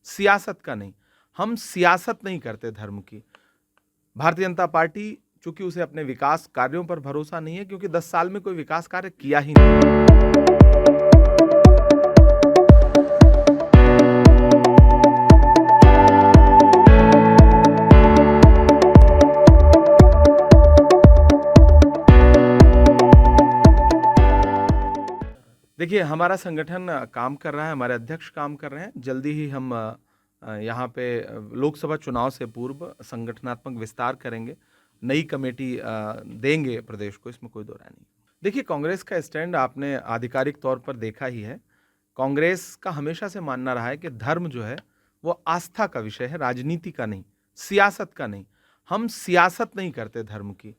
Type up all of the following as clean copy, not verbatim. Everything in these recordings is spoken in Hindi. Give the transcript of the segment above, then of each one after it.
सियासत का नहीं। हम सियासत नहीं करते धर्म की। भारतीय जनता पार्टी चूंकि उसे अपने विकास कार्यों पर भरोसा नहीं है, क्योंकि 10 साल में कोई विकास कार्य किया ही नहीं। देखिए, हमारा संगठन काम कर रहा है, हमारे अध्यक्ष काम कर रहे हैं। जल्दी ही हम यहाँ पे लोकसभा चुनाव से पूर्व संगठनात्मक विस्तार करेंगे, नई कमेटी देंगे प्रदेश को, इसमें कोई दो राय नहीं। देखिए, कांग्रेस का स्टैंड आपने आधिकारिक तौर पर देखा ही है। कांग्रेस का हमेशा से मानना रहा है कि धर्म जो है वो आस्था का विषय है, राजनीति का नहीं, सियासत का नहीं। हम सियासत नहीं करते धर्म की।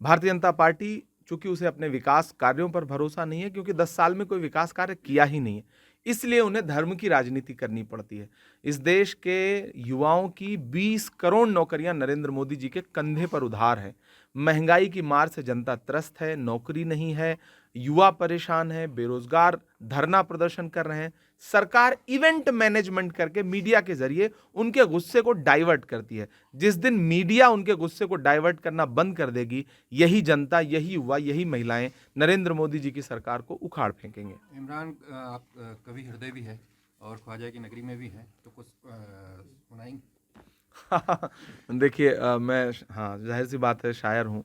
भारतीय जनता पार्टी चूंकि उसे अपने विकास कार्यों पर भरोसा नहीं है, क्योंकि 10 साल में कोई विकास कार्य किया ही नहीं है, इसलिए उन्हें धर्म की राजनीति करनी पड़ती है। इस देश के युवाओं की 20 करोड़ नौकरियां नरेंद्र मोदी जी के कंधे पर उधार है। महंगाई की मार से जनता त्रस्त है, नौकरी नहीं है, युवा परेशान है, बेरोजगार धरना प्रदर्शन कर रहे हैं। सरकार इवेंट मैनेजमेंट करके मीडिया के जरिए उनके गुस्से को डाइवर्ट करती है। जिस दिन मीडिया उनके गुस्से को डाइवर्ट करना बंद कर देगी, यही जनता, यही युवा, यही महिलाएं नरेंद्र मोदी जी की सरकार को उखाड़ फेंकेंगे। इमरान, आप कवि हृदय भी है और ख्वाजा की नगरी में भी है, तो कुछ सुनाएंगे? देखिए, मैं हाँ, जाहिर सी बात है, शायर हूँ।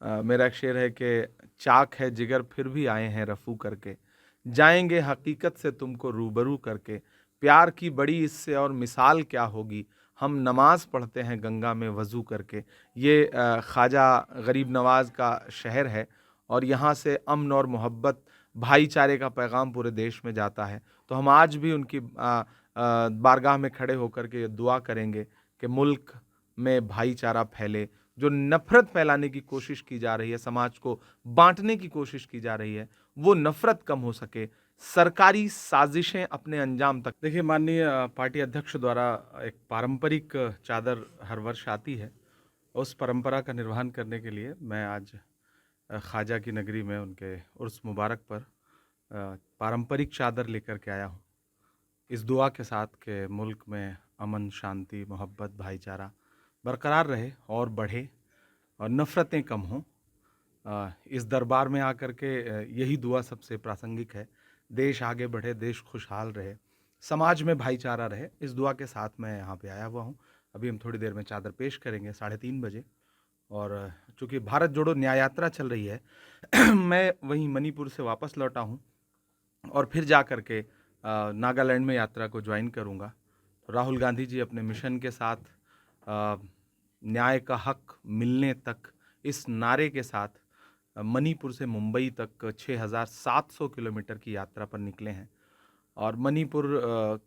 मेरा एक शेर है कि चाक है जिगर फिर भी आए हैं रफू करके, जाएंगे हकीकत से तुमको रूबरू करके, प्यार की बड़ी इससे और मिसाल क्या होगी, हम नमाज पढ़ते हैं गंगा में वज़ू करके। ये ख्वाजा गरीब नवाज का शहर है और यहाँ से अमन और मोहब्बत, भाईचारे का पैगाम पूरे देश में जाता है। तो हम आज भी उनकी बारगाह में खड़े होकर के ये दुआ करेंगे कि मुल्क में भाईचारा फैले। जो नफरत फैलाने की कोशिश की जा रही है, समाज को बांटने की कोशिश की जा रही है, वो नफरत कम हो सके, सरकारी साजिशें अपने अंजाम तक। देखिए, माननीय पार्टी अध्यक्ष द्वारा एक पारंपरिक चादर हर वर्ष आती है, उस परंपरा का निर्वहन करने के लिए मैं आज ख्वाजा की नगरी में उनके उर्स मुबारक पर पारंपरिक चादर लेकर के आया हूँ, इस दुआ के साथ कि मुल्क में अमन, शांति, मोहब्बत, भाईचारा बरकरार रहे और बढ़े और नफ़रतें कम हों। इस दरबार में आकर के यही दुआ सबसे प्रासंगिक है। देश आगे बढ़े, देश खुशहाल रहे, समाज में भाईचारा रहे, इस दुआ के साथ मैं यहाँ पे आया हुआ हूँ। अभी हम थोड़ी देर में चादर पेश करेंगे 3:30 बजे। और चूँकि भारत जोड़ो न्याय यात्रा चल रही है, मैं वहीं मणिपुर से वापस लौटा हूँ और फिर जा कर के नागालैंड में यात्रा को ज्वाइन करूँगा। राहुल गांधी जी अपने मिशन के साथ न्याय का हक मिलने तक, इस नारे के साथ मणिपुर से मुंबई तक 6,700 किलोमीटर की यात्रा पर निकले हैं। और मणिपुर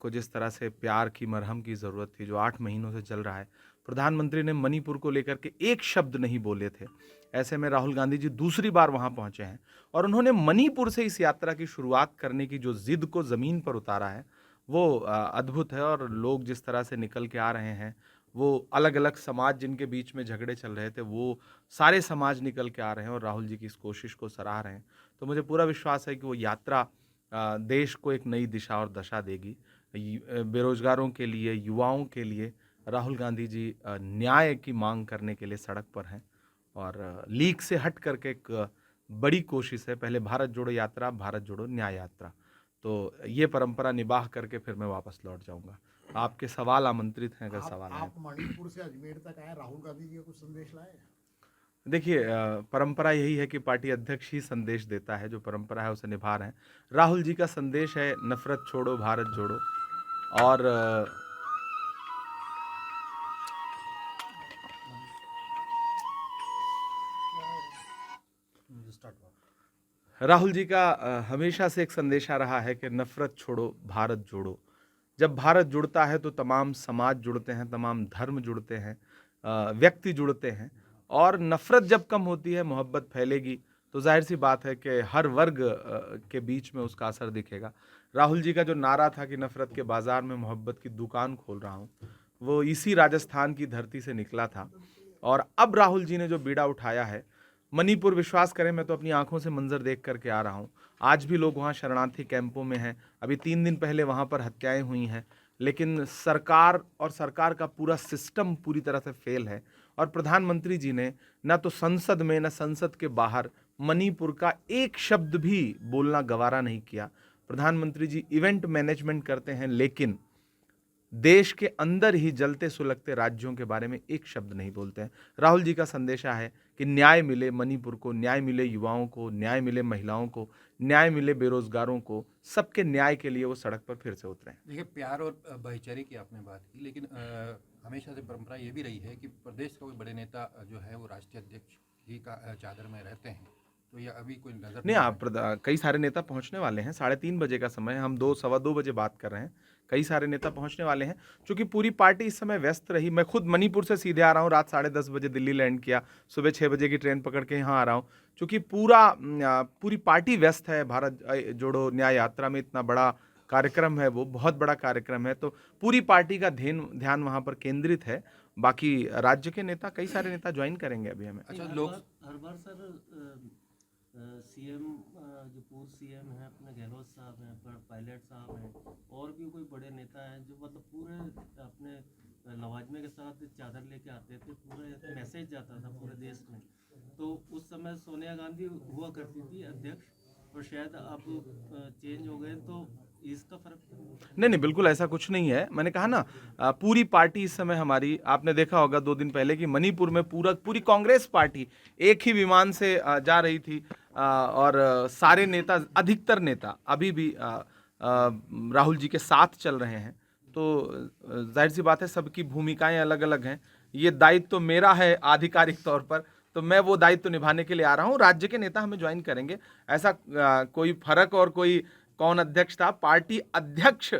को जिस तरह से प्यार की मरहम की ज़रूरत थी, जो 8 महीनों से चल रहा है, प्रधानमंत्री ने मणिपुर को लेकर के एक शब्द नहीं बोले थे। ऐसे में राहुल गांधी जी दूसरी बार वहाँ पहुँचे हैं और उन्होंने मणिपुर से इस यात्रा की शुरुआत करने की जो ज़िद को ज़मीन पर उतारा है, वो अद्भुत है। और लोग जिस तरह से निकल के आ रहे हैं, वो अलग-अलग समाज जिनके बीच में झगड़े चल रहे थे, वो सारे समाज निकल के आ रहे हैं और राहुल जी की इस कोशिश को सराह रहे हैं। तो मुझे पूरा विश्वास है कि वो यात्रा देश को एक नई दिशा और दशा देगी। बेरोजगारों के लिए, युवाओं के लिए राहुल गांधी जी न्याय की मांग करने के लिए सड़क पर हैं और लीक से हट करके एक बड़ी कोशिश है, पहले भारत जोड़ो यात्रा, भारत जोड़ो न्याय यात्रा। तो ये परंपरा निभाह करके फिर मैं वापस लौट जाऊंगा। आपके सवाल आमंत्रित हैं, अगर सवाल हैं। आप मणिपुर से अजमेर तक आए, राहुल गांधी जी का कुछ संदेश लाए? देखिए, परंपरा यही है कि पार्टी अध्यक्ष ही संदेश देता है, जो परंपरा है उसे निभा रहे हैं। राहुल जी का संदेश है नफरत छोड़ो, भारत जोड़ो। और राहुल जी का हमेशा से एक संदेशा रहा है कि नफरत छोड़ो, भारत जोड़ो। जब भारत जुड़ता है तो तमाम समाज जुड़ते हैं, तमाम धर्म जुड़ते हैं, व्यक्ति जुड़ते हैं। और नफरत जब कम होती है, मोहब्बत फैलेगी, तो जाहिर सी बात है कि हर वर्ग के बीच में उसका असर दिखेगा। राहुल जी का जो नारा था कि नफरत के बाजार में मोहब्बत की दुकान खोल रहा हूँ, वो इसी राजस्थान की धरती से निकला था। और अब राहुल जी ने जो बीड़ा उठाया है, मणिपुर, विश्वास करें, मैं तो अपनी आंखों से मंजर देख करके आ रहा हूँ। आज भी लोग वहाँ शरणार्थी कैंपों में हैं। अभी 3 दिन पहले वहाँ पर हत्याएं हुई हैं। लेकिन सरकार और सरकार का पूरा सिस्टम पूरी तरह से फेल है। और प्रधानमंत्री जी ने ना तो संसद में ना संसद के बाहर मणिपुर का एक शब्द भी बोलना गवारा नहीं किया। प्रधानमंत्री जी इवेंट मैनेजमेंट करते हैं, लेकिन देश के अंदर ही जलते सुलगते राज्यों के बारे में एक शब्द नहीं बोलते हैं। राहुल जी का संदेशा है कि न्याय मिले मणिपुर को, न्याय मिले युवाओं को, न्याय मिले महिलाओं को, न्याय मिले बेरोजगारों को, सबके न्याय के लिए वो सड़क पर फिर से उतरे। देखिए, प्यार और भाईचारे की आपने बात की, लेकिन हमेशा से परंपरा ये भी रही है कि प्रदेश का कोई बड़े नेता जो है वो राष्ट्रीय अध्यक्ष ही का चादर में रहते हैं। तो ये अभी कोई नजर नहीं, आ आप कई सारे नेता पहुंचने वाले हैं। 3:30 बजे का समय है, हम 2 सवा 2 बजे बात कर रहे हैं। कई सारे नेता पहुंचने वाले हैं। चूंकि पूरी पार्टी इस समय व्यस्त रही, मैं खुद मणिपुर से सीधे आ रहा हूं, रात 10:30 बजे दिल्ली लैंड किया, सुबह 6 बजे की ट्रेन पकड़ के यहाँ आ रहा हूं। चूंकि पूरी पार्टी व्यस्त है। भारत जोड़ो न्याय यात्रा में इतना बड़ा कार्यक्रम है, वो बहुत बड़ा कार्यक्रम है, तो पूरी पार्टी का ध्यान वहां पर केंद्रित है। बाकी राज्य के नेता, कई सारे नेता ज्वाइन करेंगे अभी हमें। अच्छा, हर बार सर सीएम जो पूर्व सीएम हैं अपने गहलोत साहब हैं, पायलट साहब हैं, और भी कोई बड़े नेता हैं जो मतलब पूरे अपने लवाजमे के साथ चादर लेके आते थे, पूरे मैसेज जाता था पूरे देश में। तो उस समय सोनिया गांधी हुआ करती थी अध्यक्ष, और शायद अब चेंज हो गए, तो इसका फर्क नहीं, बिल्कुल ऐसा कुछ नहीं है। मैंने कहा ना, पूरी पार्टी इस समय हमारी, आपने देखा होगा 2 दिन पहले कि मणिपुर में पूरी कांग्रेस पार्टी एक ही विमान से जा रही थी। और सारे नेता, अधिकतर नेता अभी भी राहुल जी के साथ चल रहे हैं। तो जाहिर सी बात है, सबकी भूमिकाएं अलग अलग हैं। ये दायित्व तो मेरा है आधिकारिक तौर पर, तो मैं वो दायित्व निभाने के लिए आ रहा हूँ। राज्य के नेता हमें ज्वाइन करेंगे, ऐसा कोई फर्क और कोई कौन अध्यक्ष था, पार्टी अध्यक्ष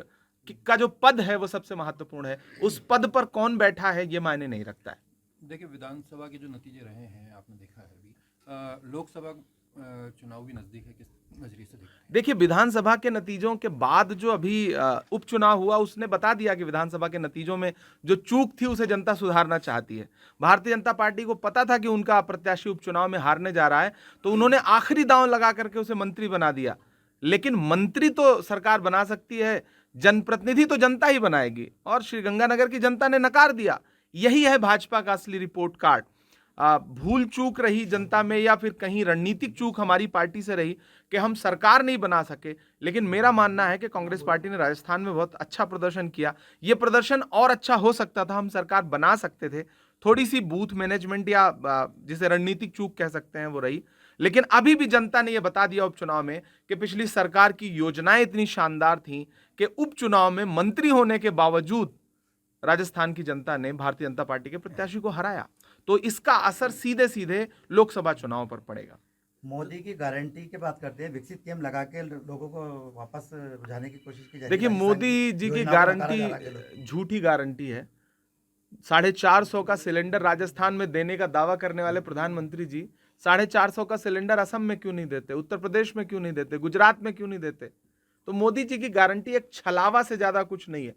का जो पद है वो सबसे महत्वपूर्ण है। उस पद पर कौन बैठा है ये मायने नहीं रखता है। देखिए, विधानसभा के जो नतीजे रहे हैं आपने देखा है अभी, लोकसभा चुनाव भी नजदीक है, किस नजरिए से देखते हैं? देखिए, विधानसभा के नतीजों के बाद जो अभी उपचुनाव हुआ, उसने बता दिया कि विधानसभा के नतीजों में जो चूक थी उसे जनता सुधारना चाहती है। भारतीय जनता पार्टी को पता था कि उनका प्रत्याशी उपचुनाव में हारने जा रहा है, तो उन्होंने आखिरी दांव लगा करके उसे मंत्री बना दिया। लेकिन मंत्री तो सरकार बना सकती है, जनप्रतिनिधि तो जनता ही बनाएगी, और श्रीगंगानगर की जनता ने नकार दिया। यही है भाजपा का असली रिपोर्ट कार्ड। भूल चूक रही जनता में, या फिर कहीं रणनीतिक चूक हमारी पार्टी से रही कि हम सरकार नहीं बना सके। लेकिन मेरा मानना है कि कांग्रेस पार्टी ने राजस्थान में बहुत अच्छा प्रदर्शन किया। ये प्रदर्शन और अच्छा हो सकता था, हम सरकार बना सकते थे। थोड़ी सी बूथ मैनेजमेंट या जिसे रणनीतिक चूक कह सकते हैं वो रही। लेकिन अभी भी जनता ने यह बता दिया उपचुनाव में कि पिछली सरकार की योजनाएं इतनी शानदार थीं कि उपचुनाव में मंत्री होने के बावजूद राजस्थान की जनता ने भारतीय जनता पार्टी के प्रत्याशी को हराया। तो इसका असर सीधे सीधे लोकसभा चुनाव पर पड़ेगा। मोदी की गारंटी की बात करते हैं, विकसित टीम लगा के लोगों को वापस रुझाने की कोशिश की जा रही है। देखिए, मोदी जी की गारंटी झूठी गारंटी है। 450 का सिलेंडर राजस्थान में देने का दावा करने वाले प्रधानमंत्री जी 450 का सिलेंडर असम में क्यों नहीं देते, उत्तर प्रदेश में क्यों नहीं देते, गुजरात में क्यों नहीं देते? तो मोदी जी की गारंटी एक छलावा से ज्यादा कुछ नहीं है,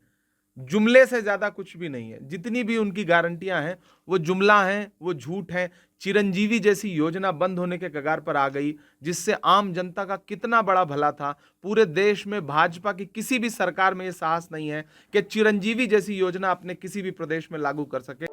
जुमले से ज्यादा कुछ भी नहीं है। जितनी भी उनकी गारंटियां हैं वो जुमला हैं, वो झूठ हैं। चिरंजीवी जैसी योजना बंद होने के कगार पर आ गई, जिससे आम जनता का कितना बड़ा भला था। पूरे देश में भाजपा की किसी भी सरकार में यह साहस नहीं है कि चिरंजीवी जैसी योजना अपने किसी भी प्रदेश में लागू कर सके।